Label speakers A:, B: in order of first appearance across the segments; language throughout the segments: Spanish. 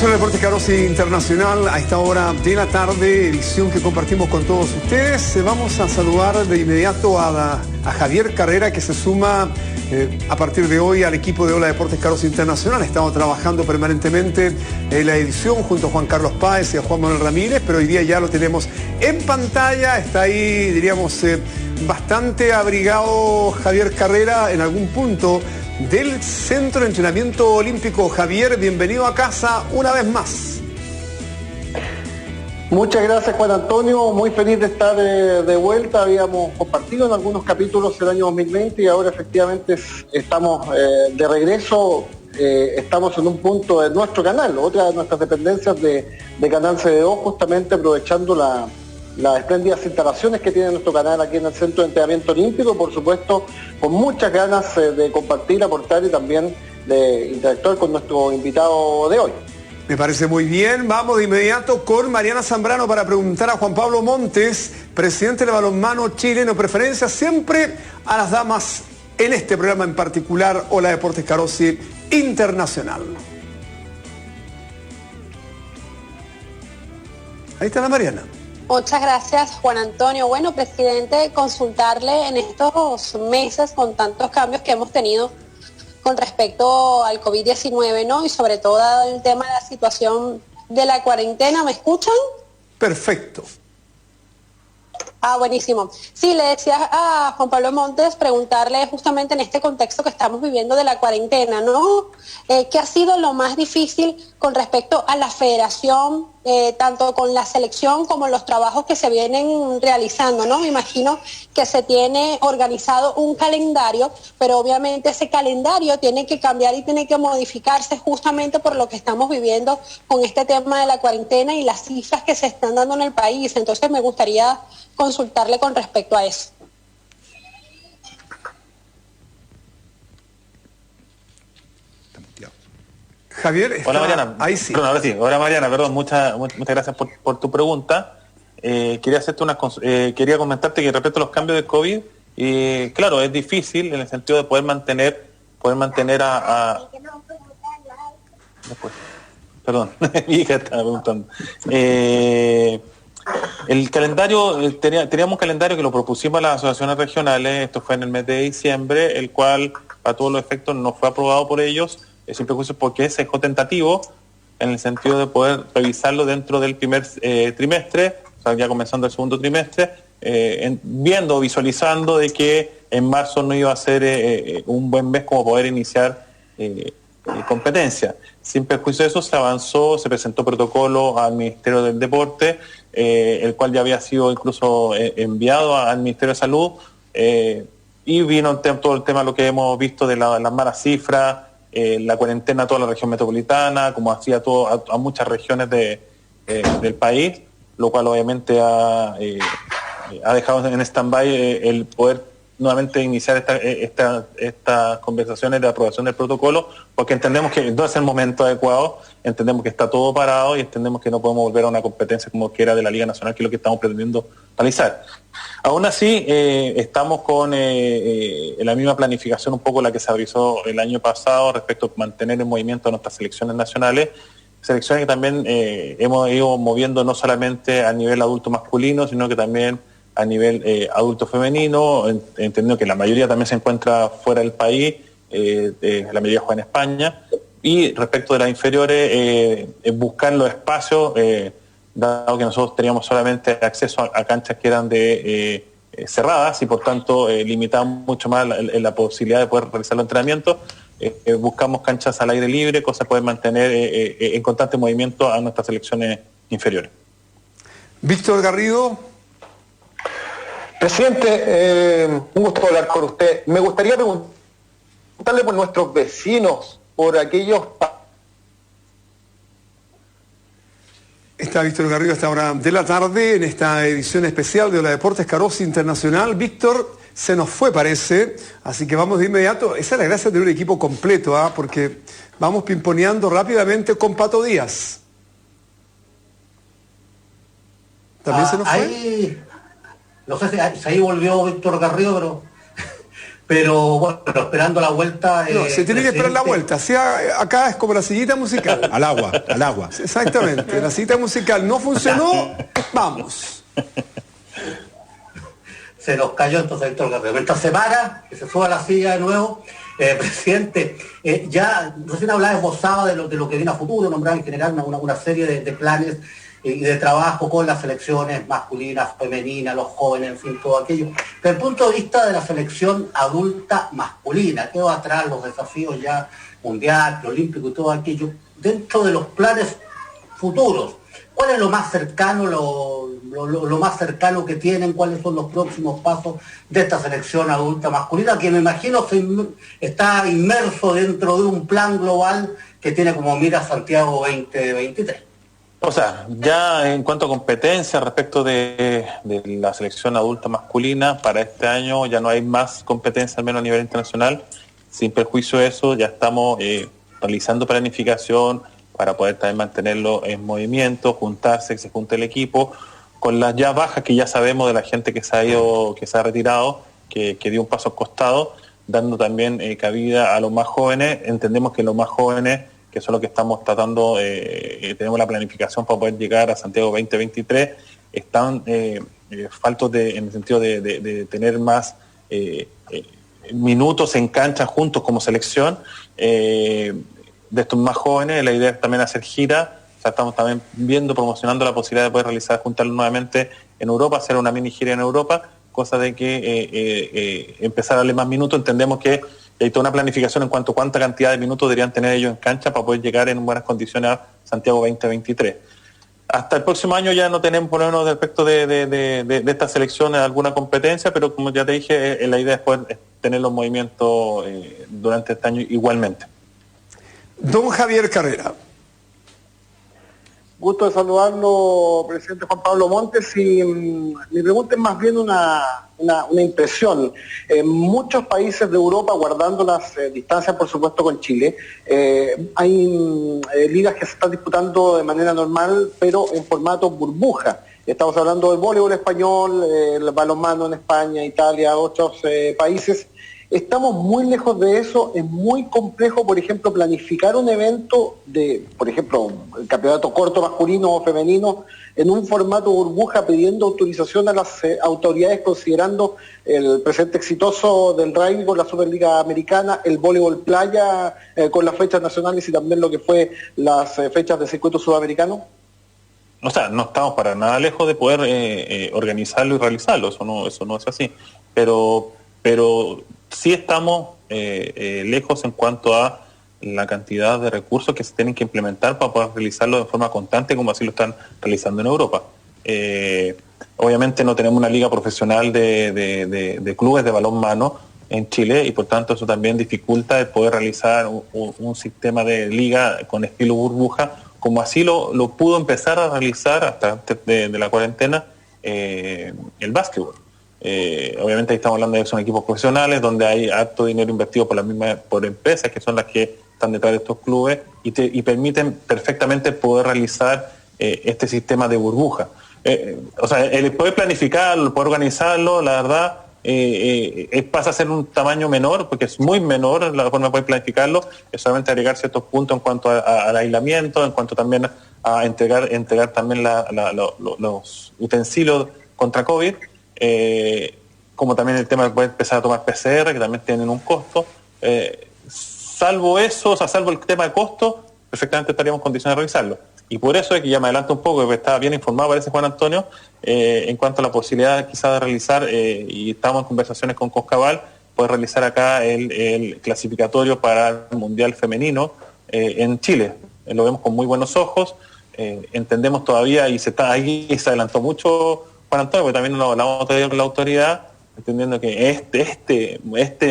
A: Edición de Deportes Carosi Internacional a esta hora de la tarde, edición que compartimos con todos ustedes. Vamos a saludar de inmediato a Javier Carrera, que se suma a partir de hoy al equipo de Ola Deportes Carosi Internacional. Estamos trabajando permanentemente en la edición junto a Juan Carlos Páez y a Juan Manuel Ramírez, pero hoy día ya lo tenemos en pantalla. Está ahí, diríamos, bastante abrigado Javier Carrera en algún punto del Centro de Entrenamiento Olímpico. Javier, bienvenido a casa una vez más.
B: Muchas gracias, Juan Antonio, muy feliz de estar de vuelta. Habíamos compartido en algunos capítulos el año 2020 y ahora efectivamente estamos de regreso. Estamos en un punto de nuestro canal, otra de nuestras dependencias de Canal CDO, justamente aprovechando las espléndidas instalaciones que tiene nuestro canal aquí en el Centro de Entrenamiento Olímpico, por supuesto, con muchas ganas de compartir, aportar y también de interactuar con nuestro invitado de hoy.
A: Me parece muy bien. Vamos de inmediato con Mariana Zambrano para preguntar a Juan Pablo Montes, presidente del balonmano chileno, preferencia siempre a las damas en este programa en particular, Ola Deportes Carosi Internacional. Ahí está la Mariana.
C: Muchas gracias, Juan Antonio. Bueno, presidente, consultarle en estos meses con tantos cambios que hemos tenido con respecto al COVID-19, ¿no? Y sobre todo el tema de la situación de la cuarentena. ¿Me escuchan?
A: Perfecto.
C: Ah, buenísimo. Sí, le decía a Juan Pablo Montes preguntarle justamente en este contexto que estamos viviendo de la cuarentena, ¿no? ¿Qué ha sido lo más difícil con respecto a la federación, tanto con la selección como los trabajos que se vienen realizando, ¿no? Me imagino que se tiene organizado un calendario, pero obviamente ese calendario tiene que cambiar y tiene que modificarse justamente por lo que estamos viviendo con este tema de la cuarentena y las cifras que se están dando en el país. Entonces me gustaría consultarle con respecto a eso.
A: Javier, está...
D: Hola Mariana,
A: ahí sí.
D: Perdón, ahora sí. Hola Mariana, perdón, muchas gracias por tu pregunta. Quería comentarte que respecto a los cambios de COVID, claro, es difícil en el sentido de poder mantener Después. Perdón, mi hija estaba preguntando. El calendario, teníamos un calendario que lo propusimos a las asociaciones regionales, esto fue en el mes de diciembre, el cual a todos los efectos no fue aprobado por ellos, simple juicio porque se dejó tentativo en el sentido de poder revisarlo dentro del primer trimestre, o sea, ya comenzando el segundo trimestre, visualizando de que en marzo no iba a ser un buen mes como poder iniciar competencia. Sin perjuicio de eso, se avanzó, se presentó protocolo al Ministerio del Deporte, el cual ya había sido incluso enviado al Ministerio de Salud, y vino todo el tema, lo que hemos visto de las malas cifras, la cuarentena a toda la región metropolitana, como hacía a muchas regiones del país, lo cual obviamente ha dejado en stand-by el poder nuevamente iniciar estas conversaciones de aprobación del protocolo, porque entendemos que no es el momento adecuado, entendemos que está todo parado y entendemos que no podemos volver a una competencia como que era de la Liga Nacional, que es lo que estamos pretendiendo realizar. Aún así, estamos con la misma planificación un poco la que se realizó el año pasado respecto a mantener en movimiento a nuestras selecciones nacionales, selecciones que también hemos ido moviendo no solamente a nivel adulto masculino, sino que también a nivel adulto femenino, entendiendo que la mayoría también se encuentra fuera del país, la mayoría juega en España, y respecto de las inferiores, buscar los espacios, dado que nosotros teníamos solamente acceso a canchas que eran cerradas y por tanto limitamos mucho más la posibilidad de poder realizar los entrenamientos, buscamos canchas al aire libre, cosa de poder mantener en constante movimiento a nuestras selecciones inferiores.
A: Víctor Garrido.
B: Presidente, un gusto hablar con usted. Me gustaría preguntarle por nuestros vecinos, por aquellos...
A: Está Víctor Garrido a esta hora de la tarde en esta edición especial de Ola Deportes Carosi Internacional. Víctor se nos fue, parece, así que vamos de inmediato. Esa es la gracia de tener un equipo completo, porque vamos pimponeando rápidamente con Pato Díaz. ¿También se nos fue?
E: No sé si ahí volvió Víctor Garrido, pero bueno, esperando la vuelta.
A: No, se tiene que esperar la vuelta. Acá es como la sillita musical.
F: Al agua.
A: Exactamente, la sillita musical no funcionó, vamos.
E: Se nos cayó entonces Víctor Guerrero. Mientras se para, que se suba a la silla de nuevo, presidente, ya recién hablaba, esbozaba de lo que viene a futuro, nombraba en general una serie de planes y de trabajo con las selecciones masculinas, femeninas, los jóvenes, en fin, todo aquello. Desde el punto de vista de la selección adulta masculina, quedó atrás los desafíos ya mundial, olímpico y todo aquello, dentro de los planes futuros, ¿cuál es lo más cercano, lo más cercano que tienen? ¿Cuáles son los próximos pasos de esta selección adulta masculina, que me imagino está inmerso dentro de un plan global que tiene como mira Santiago 2023?
D: O sea, ya en cuanto a competencia respecto de la selección adulta masculina, para este año ya no hay más competencia, al menos a nivel internacional. Sin perjuicio de eso, ya estamos realizando planificación para poder también mantenerlo en movimiento, juntarse, que se junte el equipo, con las ya bajas que ya sabemos de la gente que se ha ido, que se ha retirado, que dio un paso al costado, dando también cabida a los más jóvenes. Entendemos que los más jóvenes, que son los que estamos tratando, tenemos la planificación para poder llegar a Santiago 2023, están faltos en el sentido de tener más minutos en cancha juntos como selección. De estos más jóvenes, la idea es también hacer gira. O sea, estamos también promocionando la posibilidad de poder juntarlos nuevamente en Europa, hacer una mini gira en Europa, cosa de que empezar a darle más minutos. Entendemos que hay toda una planificación en cuanto a cuánta cantidad de minutos deberían tener ellos en cancha para poder llegar en buenas condiciones a Santiago 2023. Hasta el próximo año ya no tenemos, por lo menos respecto de estas selecciones, alguna competencia, pero como ya te dije, la idea es poder tener los movimientos durante este año igualmente.
A: Don Javier Carrera.
B: Gusto de saludarlo, presidente Juan Pablo Montes, y mi pregunta es más bien una impresión. En muchos países de Europa, guardando las distancias, por supuesto, con Chile, hay ligas que se están disputando de manera normal, pero en formato burbuja. Estamos hablando del voleibol español, el balonmano en España, Italia, otros países. Estamos muy lejos de eso, es muy complejo, por ejemplo, planificar un evento de, por ejemplo, el campeonato corto masculino o femenino en un formato burbuja, pidiendo autorización a las autoridades, considerando el presente exitoso del rugby con la Superliga Americana, el voleibol playa con las fechas nacionales y también lo que fue las fechas del circuito sudamericano.
D: O sea, no estamos para nada lejos de poder organizarlo y realizarlo, eso no es así, pero sí estamos lejos en cuanto a la cantidad de recursos que se tienen que implementar para poder realizarlo de forma constante, como así lo están realizando en Europa. Obviamente no tenemos una liga profesional de clubes de balonmano en Chile, y por tanto eso también dificulta el poder realizar un sistema de liga con estilo burbuja, como así lo pudo empezar a realizar hasta antes de la cuarentena el básquetbol. Obviamente ahí estamos hablando de que son equipos profesionales donde hay harto dinero invertido por empresas que son las que están detrás de estos clubes y permiten perfectamente poder realizar este sistema de burbuja. O sea, el poder planificarlo, el poder organizarlo, la verdad pasa a ser un tamaño menor, porque es muy menor la forma de poder planificarlo, es solamente agregar ciertos puntos en cuanto al aislamiento, en cuanto también a entregar también los utensilios contra COVID. Como también el tema de poder empezar a tomar PCR, que también tienen un costo. Salvo eso, o sea, salvo el tema de costo, perfectamente estaríamos en condiciones de realizarlo. Y por eso es que ya me adelanto un poco, porque estaba bien informado, parece, Juan Antonio, en cuanto a la posibilidad quizás de realizar, y estamos en conversaciones con Coscabal, poder realizar acá el clasificatorio para el Mundial Femenino en Chile. Lo vemos con muy buenos ojos, entendemos todavía, y se adelantó mucho Juan Antonio, porque también lo hablamos todavía con la autoridad, entendiendo que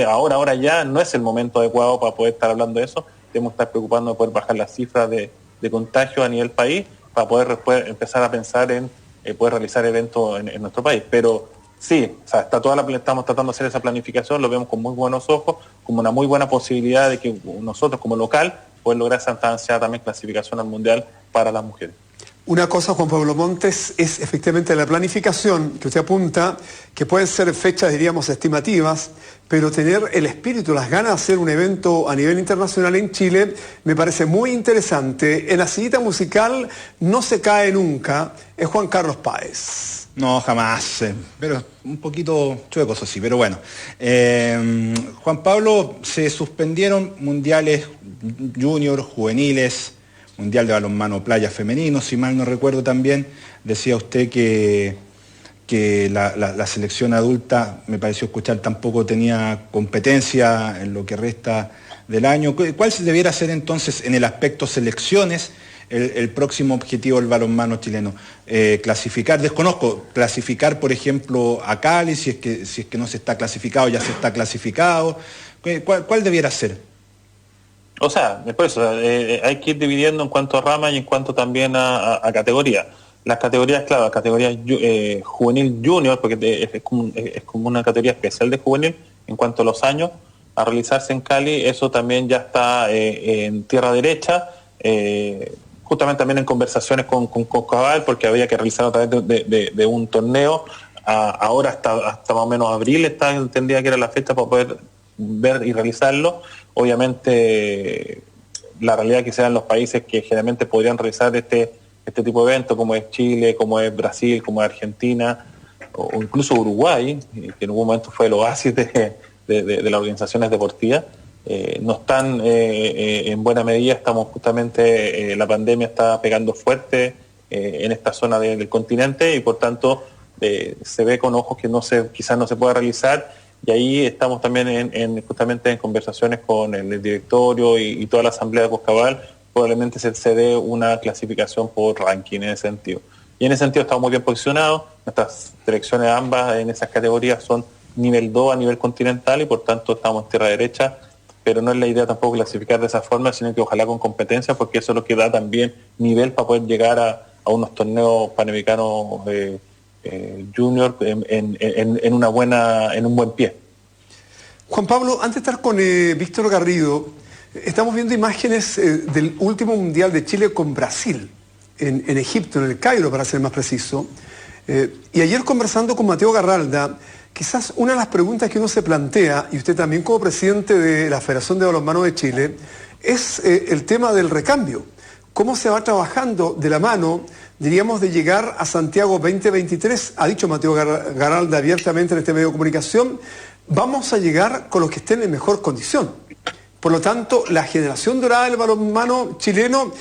D: ahora ya no es el momento adecuado para poder estar hablando de eso. Debemos estar preocupando de poder bajar las cifras de contagio a nivel país para poder después empezar a pensar en poder realizar eventos en nuestro país. Pero sí, o sea, estamos tratando de hacer esa planificación, lo vemos con muy buenos ojos, como una muy buena posibilidad de que nosotros como local poder lograr esa ansiada también clasificación al Mundial para las mujeres.
A: Una cosa, Juan Pablo Montes, es efectivamente la planificación que usted apunta, que pueden ser fechas, diríamos, estimativas, pero tener el espíritu, las ganas de hacer un evento a nivel internacional en Chile, me parece muy interesante. En la sillita musical no se cae nunca, es Juan Carlos Páez.
F: No, jamás, pero un poquito chueco, eso sí, pero bueno. Juan Pablo, se suspendieron mundiales junior, juveniles, mundial de balonmano playa femenino, si mal no recuerdo también. Decía usted que la selección adulta, me pareció escuchar, tampoco tenía competencia en lo que resta del año. ¿Cuál debiera ser entonces en el aspecto selecciones el próximo objetivo del balonmano chileno? Clasificar, por ejemplo, a Cali, si es que no se está clasificado, ya se está clasificado. ¿Cuál debiera ser?
D: O sea, por eso hay que ir dividiendo en cuanto a ramas y en cuanto también a categoría. Las categorías, claro, las categorías juvenil junior, porque es como una categoría especial de juvenil en cuanto a los años a realizarse en Cali, eso también ya está en tierra derecha, justamente también en conversaciones con Cabal, porque había que realizar a través de un torneo. Ahora hasta más o menos abril entendía que era la fecha para poder ver y realizarlo. Obviamente la realidad que se da en los países que generalmente podrían realizar este tipo de eventos, como es Chile, como es Brasil, como es Argentina, o incluso Uruguay, que en algún momento fue el oasis de las organizaciones deportivas, no están en buena medida. Estamos justamente, la pandemia está pegando fuerte en esta zona del continente, y por tanto se ve con ojos que quizás no se pueda realizar. Y ahí estamos también justamente en conversaciones con el directorio y toda la asamblea de Coscabal. Probablemente se dé una clasificación por ranking en ese sentido. Y en ese sentido estamos muy bien posicionados. Nuestras selecciones ambas en esas categorías son nivel 2 a nivel continental, y por tanto estamos en tierra derecha, pero no es la idea tampoco clasificar de esa forma, sino que ojalá con competencia, porque eso es lo que da también nivel para poder llegar a unos torneos panamericanos junior en un buen pie.
A: Juan Pablo, antes de estar con Víctor Garrido, estamos viendo imágenes del último Mundial de Chile con Brasil, en Egipto, en el Cairo, para ser más preciso. Y ayer, conversando con Mateo Garralda, quizás una de las preguntas que uno se plantea, y usted también como presidente de la Federación de Balonmano de Chile, es el tema del recambio. ¿Cómo se va trabajando de la mano, diríamos, de llegar a Santiago 2023? Ha dicho Mateo Garralda abiertamente en este medio de comunicación: vamos a llegar con los que estén en mejor condición. Por lo tanto, la generación dorada del balonmano chileno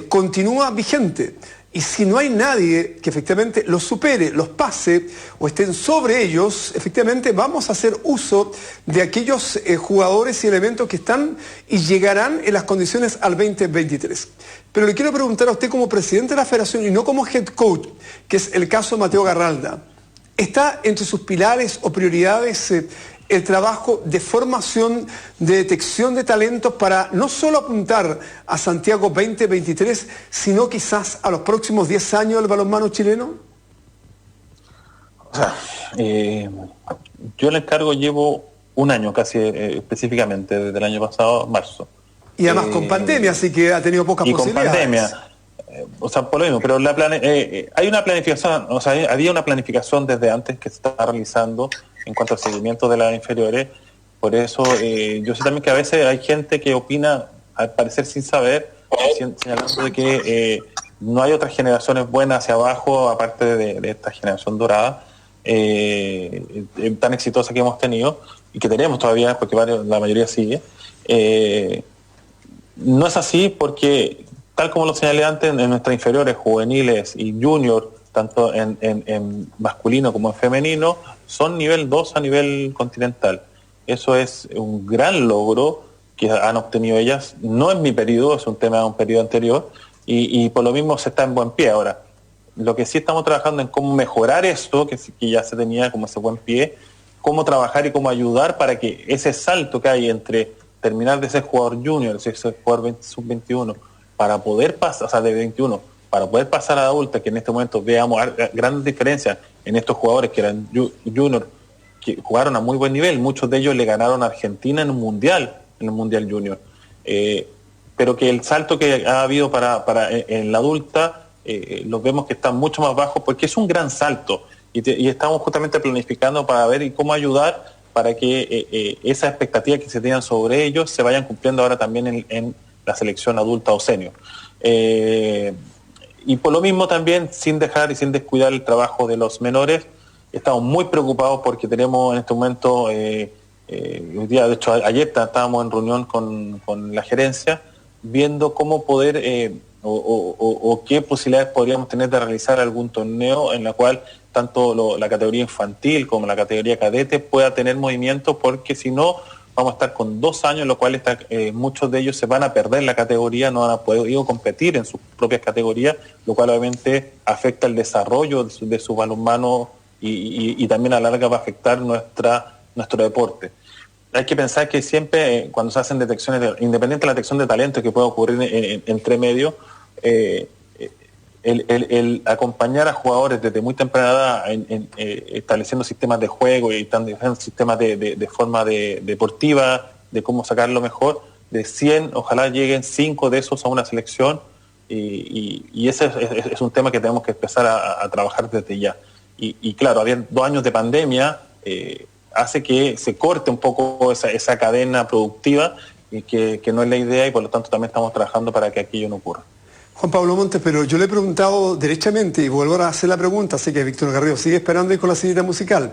A: continúa vigente. Y si no hay nadie que efectivamente los supere, los pase o estén sobre ellos, efectivamente vamos a hacer uso de aquellos jugadores y elementos que están y llegarán en las condiciones al 2023. Pero le quiero preguntar a usted como presidente de la federación y no como head coach, que es el caso de Mateo Garralda. ¿Está entre sus pilares o prioridades el trabajo de formación, de detección de talentos para no solo apuntar a Santiago 2023, sino quizás a los próximos 10 años del balonmano chileno?
D: O sea, yo el encargo llevo un año casi específicamente, desde el año pasado, marzo.
A: Y además con pandemia, así que ha tenido pocas posibilidades.
D: Con pandemia, o sea, por lo mismo, pero hay una planificación, o sea, había una planificación desde antes que se estaba realizando en cuanto al seguimiento de las inferiores. Por eso yo sé también que a veces hay gente que opina, al parecer sin saber, señalando de que no hay otras generaciones buenas hacia abajo, aparte de esta generación dorada, tan exitosa que hemos tenido, y que tenemos todavía, porque la mayoría sigue. No es así, porque tal como lo señalé antes, en nuestras inferiores, juveniles y junior, tanto en masculino como en femenino, son nivel 2 a nivel continental. Eso es un gran logro que han obtenido ellas. No en mi periodo, es un tema de un periodo anterior, y por lo mismo se está en buen pie ahora. Lo que sí estamos trabajando en cómo mejorar esto, que ya se tenía como ese buen pie, cómo trabajar y cómo ayudar para que ese salto que hay entre terminar de ser jugador junior, ser jugador sub-21, para poder pasar, o sea, de 21, para poder pasar a adulta, que en este momento veamos grandes diferencias en estos jugadores que eran junior, que jugaron a muy buen nivel. Muchos de ellos le ganaron a Argentina en el Mundial junior. Pero que el salto que ha habido en la adulta los vemos que están mucho más bajos porque es un gran salto y estamos justamente planificando para ver cómo ayudar para que esas expectativas que se tenían sobre ellos se vayan cumpliendo ahora también en la selección adulta o senior. Y por lo mismo también, sin dejar y sin descuidar el trabajo de los menores, estamos muy preocupados porque tenemos en este momento, hoy día, de hecho ayer estábamos en reunión con la gerencia, viendo cómo poder o qué posibilidades podríamos tener de realizar algún torneo en la cual tanto la categoría infantil como la categoría cadete pueda tener movimiento, porque si no vamos a estar con 2 años en los cuales muchos de ellos se van a perder la categoría, no van a poder competir en sus propias categorías, lo cual obviamente afecta el desarrollo de su balonmano y también a la larga va a afectar nuestro deporte. Hay que pensar que siempre cuando se hacen detecciones, independiente de la detección de talento que puede ocurrir entre medio, el acompañar a jugadores desde muy temprana edad estableciendo sistemas de juego y sistemas de forma deportiva, de cómo sacar lo mejor, de 100, ojalá lleguen 5 de esos a una selección y ese es un tema que tenemos que empezar a trabajar desde ya. Y claro, había 2 años de pandemia, hace que se corte un poco esa cadena productiva y que no es la idea y por lo tanto también estamos trabajando para que aquello no ocurra.
A: Juan Pablo Montes, pero yo le he preguntado derechamente y vuelvo a hacer la pregunta, sé que Víctor Garrido sigue esperando ir con la señorita musical.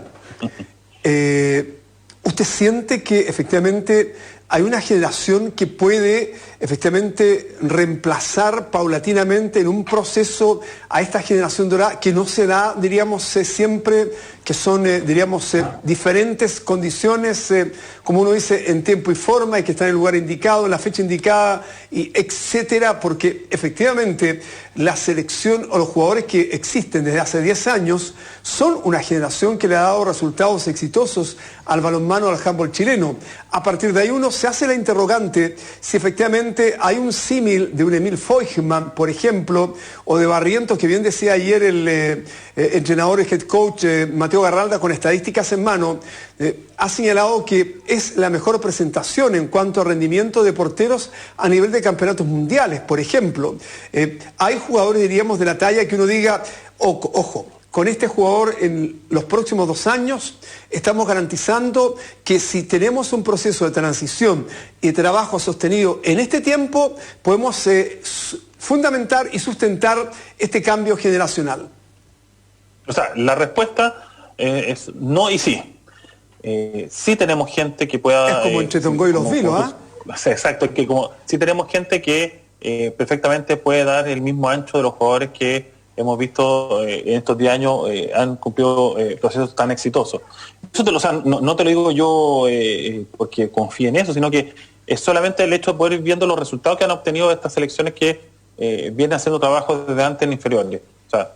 A: ¿Usted siente que efectivamente hay una generación que puede efectivamente reemplazar paulatinamente en un proceso a esta generación dorada que no se da, diríamos, siempre, que son, diríamos, diferentes condiciones, como uno dice, en tiempo y forma y que están en el lugar indicado, en la fecha indicada, y etcétera? Porque efectivamente la selección o los jugadores que existen desde hace 10 años son una generación que le ha dado resultados exitosos al balonmano, al handball chileno. A partir de ahí uno se hace la interrogante si efectivamente hay un símil de un Emil Feuchtmann, por ejemplo, o de Barrientos, que bien decía ayer el entrenador y head coach Mateo Garralda, con estadísticas en mano, ha señalado que es la mejor presentación en cuanto a rendimiento de porteros a nivel de campeonatos mundiales, por ejemplo. Hay jugadores, diríamos, de la talla que uno diga, ojo, con este jugador en los próximos 2 años estamos garantizando que si tenemos un proceso de transición y trabajo sostenido en este tiempo, podemos fundamentar y sustentar este cambio generacional.
D: O sea, la respuesta es no y sí. Sí tenemos gente que pueda...
A: Es como entre Tongo y los vinos, ¿ah?
D: Exacto, es que sí tenemos gente que perfectamente puede dar el mismo ancho de los jugadores que hemos visto en estos 10 años han cumplido procesos tan exitosos. Eso no te lo digo yo porque confíe en eso, sino que es solamente el hecho de poder ir viendo los resultados que han obtenido de estas selecciones que vienen haciendo trabajo desde antes en inferiores. O sea,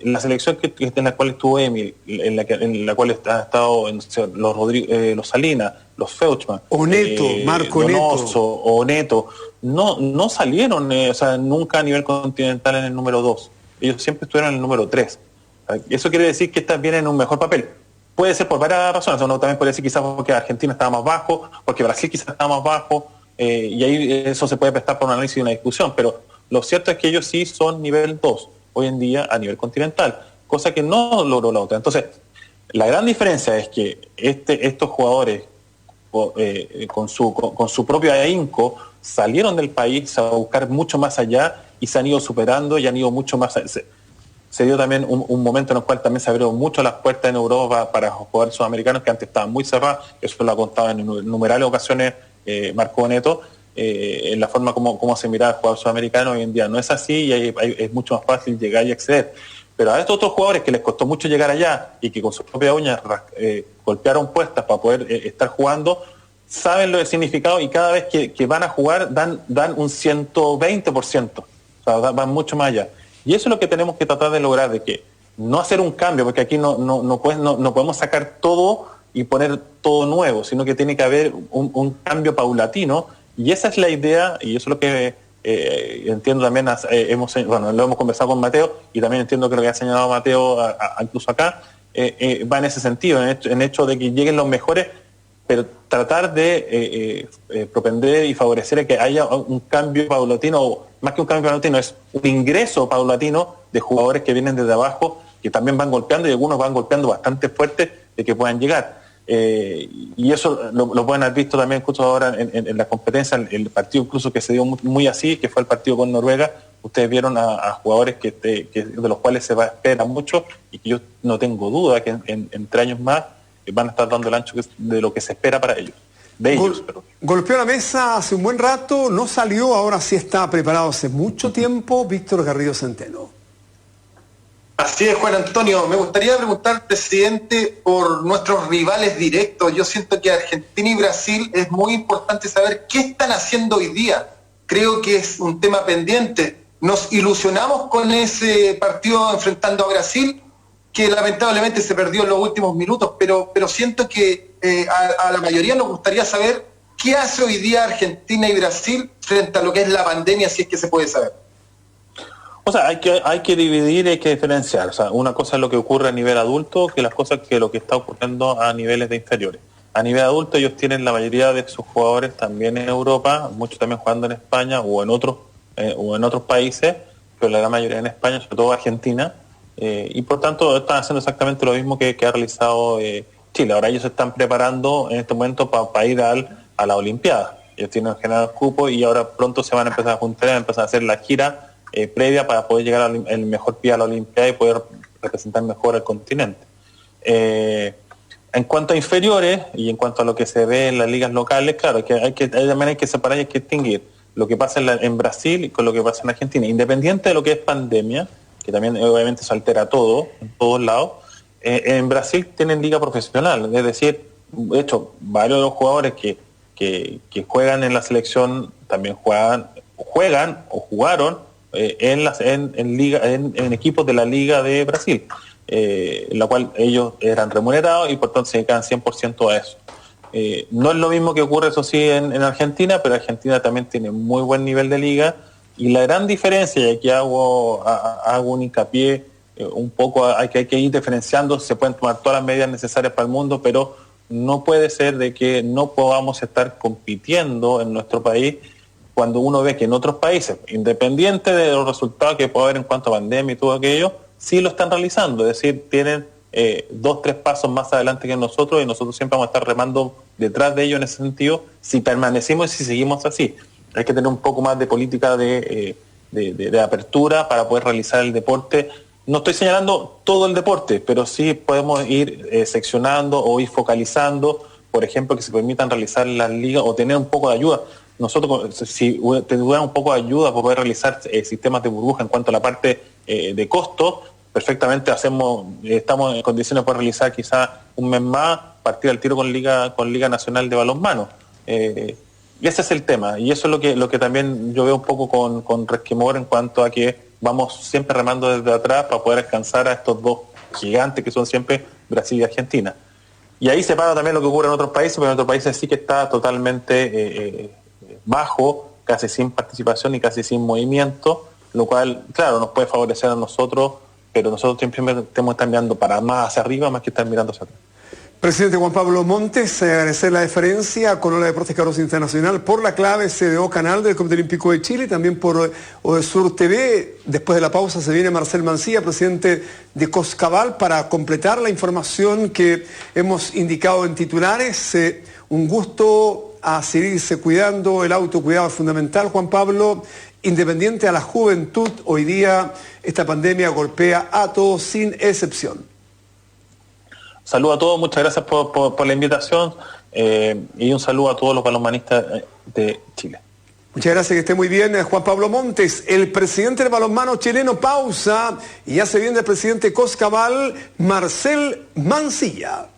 D: la selección en la cual estuvo Emil, en la cual ha estado los Salinas, los Feuchtmann,
A: Neto, Marco
D: Donoso, o Neto, no salieron nunca a nivel continental en el número 2. Ellos siempre estuvieron en el número 3. Eso quiere decir que estas vienen en un mejor papel. Puede ser por varias razones. Uno también puede decir quizás porque Argentina estaba más bajo, porque Brasil quizás estaba más bajo, y ahí eso se puede prestar para un análisis y una discusión, pero lo cierto es que ellos sí son nivel 2 hoy en día a nivel continental, cosa que no logró la otra. Entonces, la gran diferencia es que estos jugadores con su propio ahínco salieron del país a buscar mucho más allá y se han ido superando y han ido mucho más. Se dio también un momento en el cual también se abrieron mucho las puertas en Europa para jugadores sudamericanos que antes estaban muy cerradas. Eso lo ha contado en innumerables ocasiones Marco Neto, en la forma como se miraba el jugador sudamericano. Hoy en día no es así y es mucho más fácil llegar y acceder. Pero a estos otros jugadores que les costó mucho llegar allá y que con sus propias uñas golpearon puertas para poder estar jugando, saben lo del significado y cada vez que van a jugar dan un 120%, o sea, van mucho más allá. Y eso es lo que tenemos que tratar de lograr, de que no hacer un cambio, porque aquí no podemos sacar todo y poner todo nuevo, sino que tiene que haber un cambio paulatino, y esa es la idea, y eso es lo que entiendo también, lo hemos conversado con Mateo, y también entiendo que lo que ha señalado Mateo incluso acá, va en ese sentido, en hecho de que lleguen los mejores, pero tratar de propender y favorecer que haya un cambio paulatino más que un cambio paulatino, es un ingreso paulatino de jugadores que vienen desde abajo, que también van golpeando y algunos van golpeando bastante fuerte de que puedan llegar. Y eso lo pueden haber visto también justo ahora en la competencia, el partido incluso que se dio muy así, que fue el partido con Noruega. Ustedes vieron a jugadores que de los cuales se espera mucho y que yo no tengo duda que entre años más van a estar dando el ancho de lo que se espera para ellos.
A: Golpeó la mesa hace un buen rato, no salió, ahora sí está preparado hace mucho tiempo, Víctor Garrido Centeno.
G: Así es, Juan Antonio. Me gustaría preguntar, presidente, por nuestros rivales directos. Yo siento que Argentina y Brasil es muy importante saber qué están haciendo hoy día. Creo que es un tema pendiente. Nos ilusionamos con ese partido enfrentando a Brasil, que lamentablemente se perdió en los últimos minutos, pero siento que a la mayoría nos gustaría saber qué hace hoy día Argentina y Brasil frente a lo que es la pandemia, si es que se puede saber.
D: O sea, hay que dividir, hay que diferenciar. O sea, una cosa es lo que ocurre a nivel adulto, que las cosas que lo que está ocurriendo a niveles de inferiores. A nivel adulto ellos tienen la mayoría de sus jugadores también en Europa, muchos también jugando en España o en otros países, pero la gran mayoría en España, sobre todo Argentina, y por tanto están haciendo exactamente lo mismo que ha realizado Chile. Ahora ellos se están preparando en este momento para ir a la Olimpiada. Ellos tienen generado cupo y ahora pronto se van a empezar a juntar, a empezar a hacer la gira previa para poder llegar el mejor pie a la Olimpiada y poder representar mejor al continente. En cuanto a inferiores y en cuanto a lo que se ve en las ligas locales, claro, también hay que separar y hay que distinguir lo que pasa en Brasil con lo que pasa en Argentina. Independiente de lo que es pandemia, que también obviamente se altera todo, en todos lados, en Brasil tienen liga profesional, es decir, de hecho, varios de los jugadores que juegan en la selección también juegan o jugaron en equipos de la Liga de Brasil, en la cual ellos eran remunerados y por tanto se dedican 100% a eso. No es lo mismo que ocurre, eso sí, en Argentina, pero Argentina también tiene muy buen nivel de liga y la gran diferencia, y aquí hago un hincapié un poco, hay que ir diferenciando, se pueden tomar todas las medidas necesarias para el mundo, pero no puede ser de que no podamos estar compitiendo en nuestro país cuando uno ve que en otros países, independiente de los resultados que pueda haber en cuanto a pandemia y todo aquello, sí lo están realizando, es decir, tienen 2-3 pasos más adelante que nosotros y nosotros siempre vamos a estar remando detrás de ellos en ese sentido, si permanecemos y si seguimos así. Hay que tener un poco más de política de apertura para poder realizar el deporte. No estoy señalando todo el deporte, pero sí podemos ir seccionando o ir focalizando, por ejemplo, que se permitan realizar las ligas o tener un poco de ayuda. Nosotros, si tuvieran un poco de ayuda para poder realizar sistemas de burbuja en cuanto a la parte de costo, perfectamente estamos en condiciones de poder realizar quizás un mes más, partir al tiro con Liga Nacional de Balonmano. Ese es el tema, y eso es lo que también yo veo un poco con resquemor en cuanto a que vamos siempre remando desde atrás para poder alcanzar a estos dos gigantes que son siempre Brasil y Argentina. Y ahí se para también lo que ocurre en otros países, pero en otros países sí que está totalmente bajo, casi sin participación y casi sin movimiento, lo cual, claro, nos puede favorecer a nosotros, pero nosotros siempre tenemos que estar mirando para más hacia arriba más que estar mirando hacia atrás.
A: Presidente Juan Pablo Montes, agradecer la deferencia con Ola Deportes Carros Internacional por la clave CDO Canal del Comité Olímpico de Chile, también por Odesur TV. Después de la pausa se viene Marcel Mancilla, presidente de Coscabal, para completar la información que hemos indicado en titulares. Un gusto a seguirse cuidando, el autocuidado es fundamental, Juan Pablo. Independiente a la juventud, hoy día esta pandemia golpea a todos sin excepción.
D: Saludos a todos, muchas gracias por la invitación y un saludo a todos los balonmanistas de Chile.
A: Muchas gracias, que esté muy bien. Juan Pablo Montes, el presidente del balonmano chileno. Pausa y ya se viene el presidente Coscabal, Marcel Mancilla.